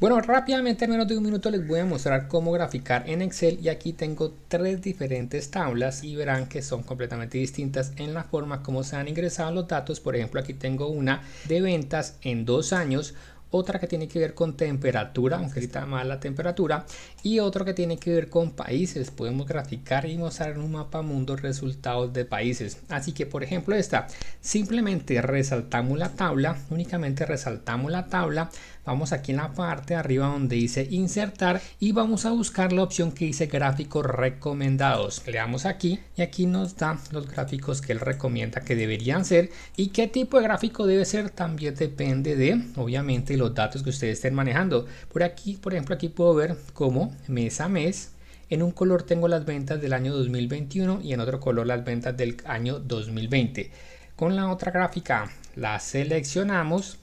Bueno, rápidamente en menos de un minuto les voy a mostrar cómo graficar en Excel, y aquí tengo tres diferentes tablas y verán que son completamente distintas en la forma como se han ingresado los datos. Por ejemplo, aquí tengo una de ventas en 2 años, otra que tiene que ver con temperatura, aunque ahorita más la temperatura, y otro que tiene que ver con países. Podemos graficar y mostrar en un mapa mundo resultados de países. Así que, por ejemplo, esta, simplemente resaltamos la tabla, únicamente resaltamos la tabla, vamos aquí en la parte de arriba donde dice insertar y vamos a buscar la opción que dice gráficos recomendados. Le damos aquí y aquí nos da los gráficos que él recomienda que deberían ser, y qué tipo de gráfico debe ser también depende de, obviamente, los datos que ustedes estén manejando. Por aquí, por ejemplo, aquí puedo ver cómo mes a mes en un color tengo las ventas del año 2021 y en otro color las ventas del año 2020. Con la otra gráfica la seleccionamos,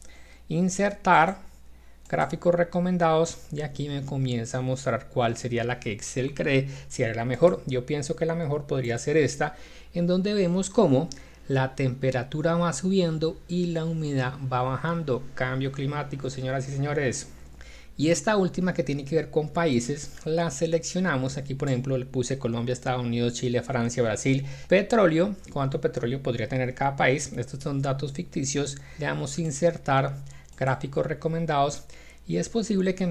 insertar, gráficos recomendados, y aquí me comienza a mostrar cuál sería la que Excel cree si era la mejor. Yo pienso que la mejor podría ser esta, en donde vemos cómo la temperatura va subiendo y la humedad va bajando. Cambio climático, señoras y señores. Y esta última, que tiene que ver con países, la seleccionamos. Aquí, por ejemplo, le puse Colombia, Estados Unidos, Chile, Francia, Brasil. Petróleo, cuánto petróleo podría tener cada país. Estos son datos ficticios. Le damos insertar, gráficos recomendados, y es posible que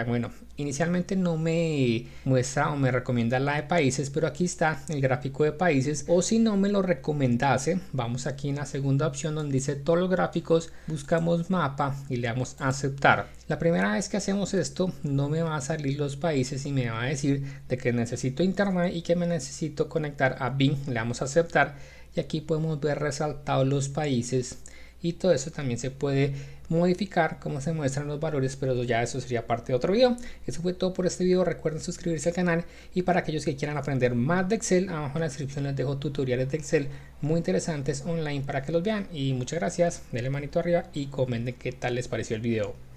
bueno, inicialmente no me muestra o me recomienda la de países, pero aquí está el gráfico de países. O si no me lo recomendase, vamos aquí en la segunda opción donde dice todos los gráficos, buscamos mapa y le damos a aceptar. La primera vez que hacemos esto no me va a salir los países y me va a decir de que necesito internet y que me necesito conectar a Bing. Le damos a aceptar y aquí podemos ver resaltados los países, y todo eso también se puede modificar cómo se muestran los valores, pero ya eso sería parte de otro video. Eso fue todo por este video. Recuerden suscribirse al canal, y para aquellos que quieran aprender más de Excel, abajo en la descripción les dejo tutoriales de Excel muy interesantes online para que los vean. Y muchas gracias, denle manito arriba y comenten qué tal les pareció el video.